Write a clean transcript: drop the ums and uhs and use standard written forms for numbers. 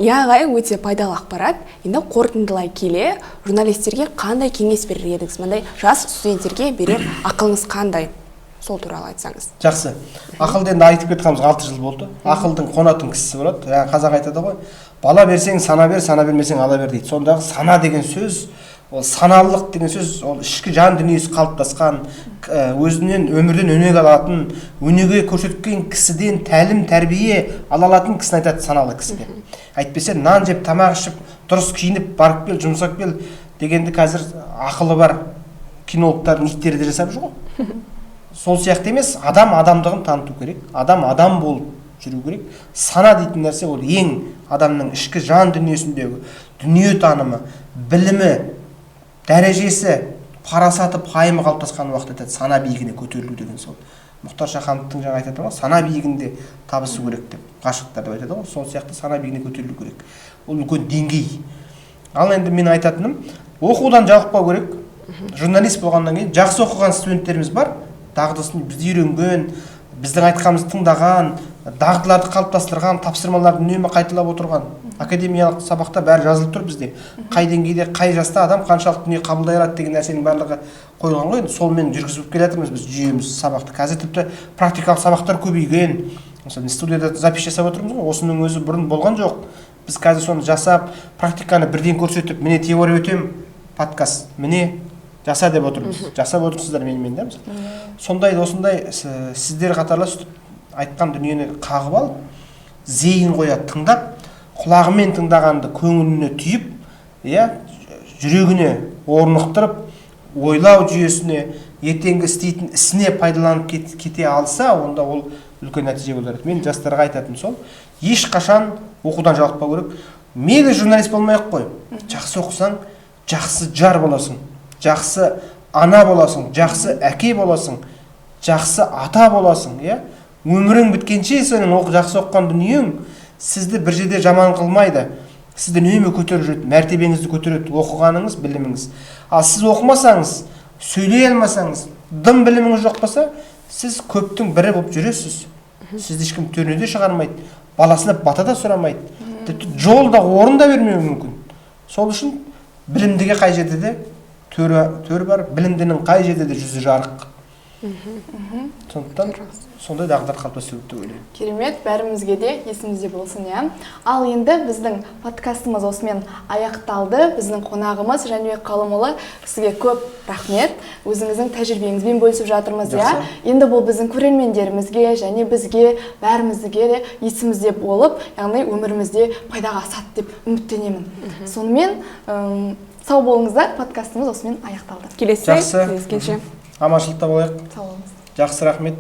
Ағай, өте пайдалы ақпарат. Енді қорытындылай келе, журналистерге қандай кеңес берер едіңіз? Мындай жас студенттерге берер ақылыңыз қандай? Сол туралы айтсаңыз. Жақсы. Ақылды енді айтып кеткеніміз 6 жыл болды. Ақылдың қонатын кісісі болады. Қазақ айтады ғой, бала берсең сана бер, сана бермесең ала бер дейді. Сондағы сана деген сөз, ол саналылық деген сөз, ол ішкі жан дүниесі қалыптасқан, өзінен өмірден өнеге алатын, өнеге көрсеткен кісіден тәлім тәрбие ала алатын кісіні айтады саналы кісі деп. Әйтпесе нан жеп, тамақ ішіп, дұрыс киініп, барып кел, жұмсап кел дегенді қазір ақылы бар кинологтар ниеттері де жасап жүр ғой. Сол сияқты емес, адам адамдығын таныту керек, адам адам болып жүру керек. Сана дейтін нәрсе ол ең адамның ішкі жан дүниесіндегі дүние танымы, білімі, дәрежесі, парасаты, пайымы қалыптасқан уақыт айтады, сана биігіне көтерілу деген сол. Мұхтар Шахановтың жаңа айтады ғой, сана биігінде табысу керек деп, ғашықтар деп айтады ғой, сол сияқты сана биігіне көтерілу керек. Ол үлкен деңгей. Ал енді мен айтатыным, оқудан жалықпау керек. Журналист болғаннан кейін жақсы оқыған студенттеріміз бар, дағдысын бізді үйренген, біздің айтқанымызды тыңдаған, дағдыларды қалыптастырған, тапсырмаларды үнемі қайталап отырған. Академиялық сабақта бәрі жазылып тұр бізде. Қай деңгейде, қай жаста адам қаншалықты дүние қабылдай алады деген нәрсенің барлығы қойылған ғой. Солмен жүргізіп келе жатырмыз біз жүйеміз сабақты. Қазір тіпті практикалық сабақтар көбейген. Мысалы студияда запись жасап отырмыз ғой. Осының өзі бұрын болған жоқ. Біз қазір соны жасап, практиканы бірден көрсетіп, міне теория өтем, подкаст, міне жаса деп отырмыз. Жасап отырсыздар менімен де. Сондай осындай сіздер қатарлы айтқан дүниені қағып алып, зейін қояды, тыңдап, құлағымен тыңдағанды көңіліне түйіп, жүрегіне орнықтырып, ойлау жүйесіне, ертеңгі істейтін ісіне пайдаланып кете алса, онда ол үлкен нәтиже болар. Мен жастарға айтатыным сол, ешқашан оқудан жалықпау керек. Мейлі журналист болмай-ақ қой. Жақсы оқысаң, жақсы жар боласың, жақсы ана боласың, жақсы әке боласың, жақсы ата боласың, өмірің біткенше сенің жақсы оқыған дүниең сізді бір жерде жаман қылмайды. Сізді үнемі көтеріп жүреді, мәртебеңізді көтереді, оқығаныңыз, біліміңіз. Ал сіз оқымасаңыз, сөйлей алмасаңыз, дым біліміңіз жоқ болса, сіз көптің бірі болып жүресіз. Сізді ешкім төріне де шығармайды, баласына бата да сұрамайды. Тіпті жолда орын да бермеуі мүмкін. Сол үшін білімдіге қай жерде де төр бар, білімдінің қай жерде де жүзі жарық. Сондықтан сондай дағдылар қалыптасу керек деп ойлаймын. Керемет, бәрімізге де есімізде болсын, Ал енді біздің подкастымыз осымен аяқталды. Біздің қонағымыз Жәнібек Қалымұлы, сізге көп рахмет. Өзіңіздің тәжірибеңізбен бөлісіп жатырмыз, Енді бұл біздің көрермендерімізге және бізге, бәрімізге де есімізде болып, яғни өмірімізде пайдаға асады деп үміттенемін. Сонымен сау болыңыздар, подкастымыз осымен аяқталды. Келесі кездескенше аманшылықта болайық. Сау болыңыз. Жақсы, рахмет.